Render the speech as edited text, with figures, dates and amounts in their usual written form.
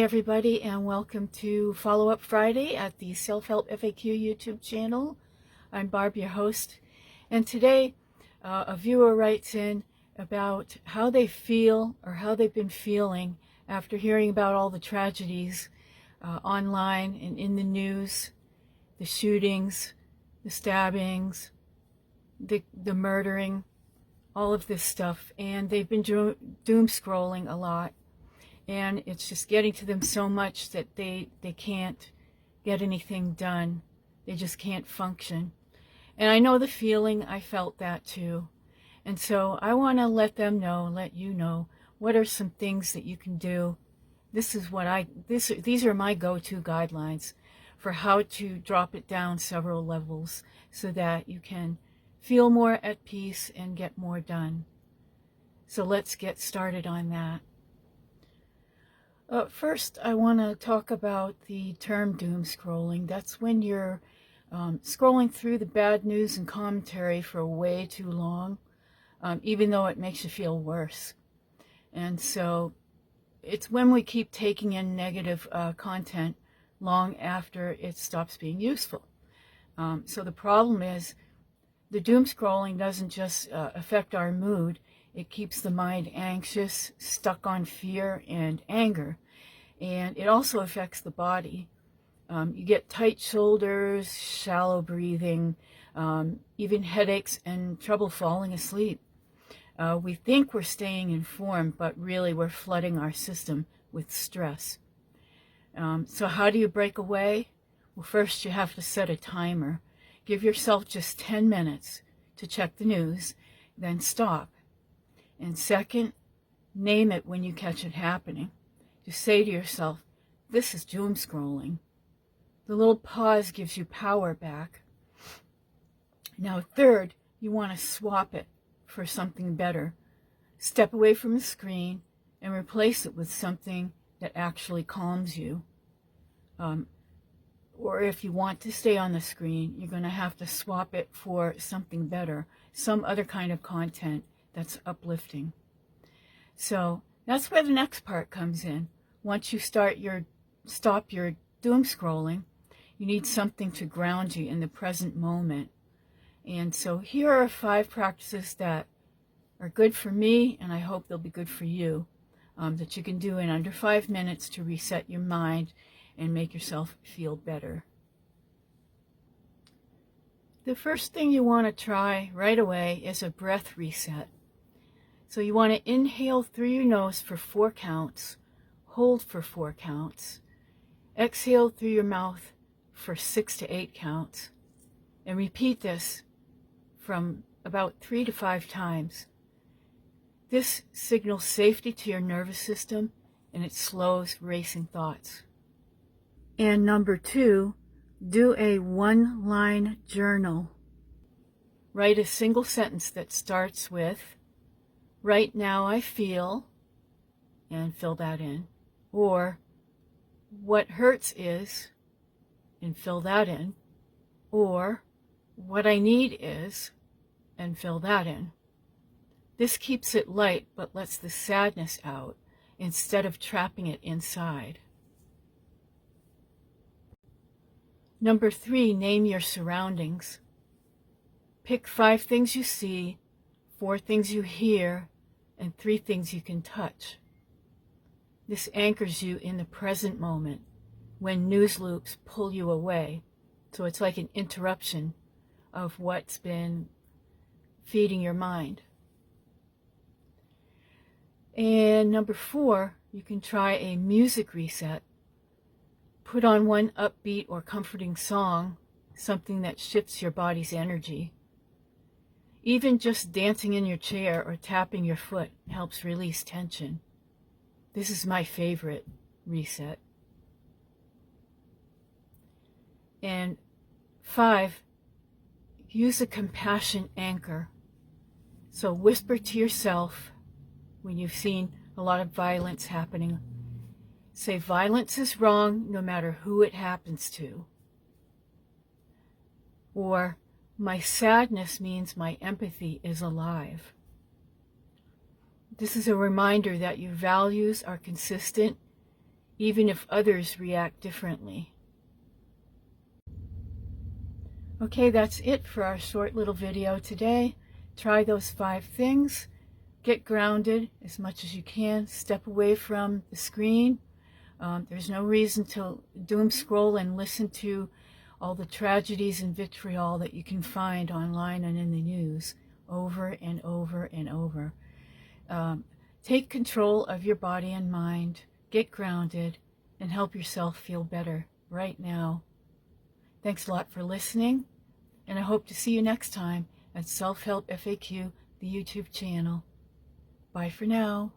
everybody, and welcome to Follow Up Friday at the Self-Help FAQ YouTube channel. I'm Barb, your host, and today a viewer writes in about how they feel or how they've been feeling after hearing about all the tragedies online and in the news, the shootings, the stabbings, the murdering, all of this stuff, and they've been doom scrolling a lot. And it's just getting to them so much that they can't get anything done. They just can't function. And I know the feeling. I felt that too. And so I want to let you know, what are some things that you can do. These are my go-to guidelines for how to drop it down several levels so that you can feel more at peace and get more done. So let's get started on that. First, I want to talk about the term doom scrolling. That's when you're scrolling through the bad news and commentary for way too long, even though it makes you feel worse. And so it's when we keep taking in negative content long after it stops being useful. So the problem is the doom scrolling doesn't just affect our mood. It keeps the mind anxious, stuck on fear and anger. And it also affects the body. You get tight shoulders, shallow breathing, even headaches and trouble falling asleep. We think we're staying informed, but really we're flooding our system with stress. So how do you break away? Well, first you have to set a timer. Give yourself just 10 minutes to check the news, then stop. And second, name it when you catch it happening. Just say to yourself, this is doom scrolling. The little pause gives you power back. Now third, you want to swap it for something better. Step away from the screen and replace it with something that actually calms you. Or if you want to stay on the screen, you're going to have to swap it for something better, some other kind of content that's uplifting. So that's where the next part comes in. Once you stop your doom scrolling, you need something to ground you in the present moment. And so here are 5 practices that are good for me, and I hope they'll be good for you, that you can do in under 5 minutes to reset your mind and make yourself feel better. The first thing you want to try right away is a breath reset. So you want to inhale through your nose for 4 counts, hold for 4 counts, exhale through your mouth for 6 to 8 counts, and repeat this from about 3 to 5 times. This signals safety to your nervous system, and it slows racing thoughts. And number 2, do a 1-line journal. Write a single sentence that starts with, right now I feel, and fill that in. Or, what hurts is, and fill that in. Or, what I need is, and fill that in. This keeps it light, but lets the sadness out instead of trapping it inside. Number 3, name your surroundings. Pick 5 things you see, 4 things you hear, and 3 things you can touch. This anchors you in the present moment when news loops pull you away. So it's like an interruption of what's been feeding your mind. And number 4, you can try a music reset. Put on one upbeat or comforting song, something that shifts your body's energy. Even just dancing in your chair or tapping your foot helps release tension. This is my favorite reset. And 5, use a compassion anchor. So whisper to yourself when you've seen a lot of violence happening. Say, violence is wrong no matter who it happens to. Or, my sadness means my empathy is alive. This is a reminder that your values are consistent even if others react differently. Okay, that's it for our short little video today. Try those 5 things. Get grounded as much as you can. Step away from the screen. There's no reason to doom scroll and listen to all the tragedies and vitriol that you can find online and in the news over and over and over. Take control of your body and mind. Get grounded and help yourself feel better right now. Thanks a lot for listening, and I hope to see you next time at Self-Help FAQ, the YouTube channel. Bye for now.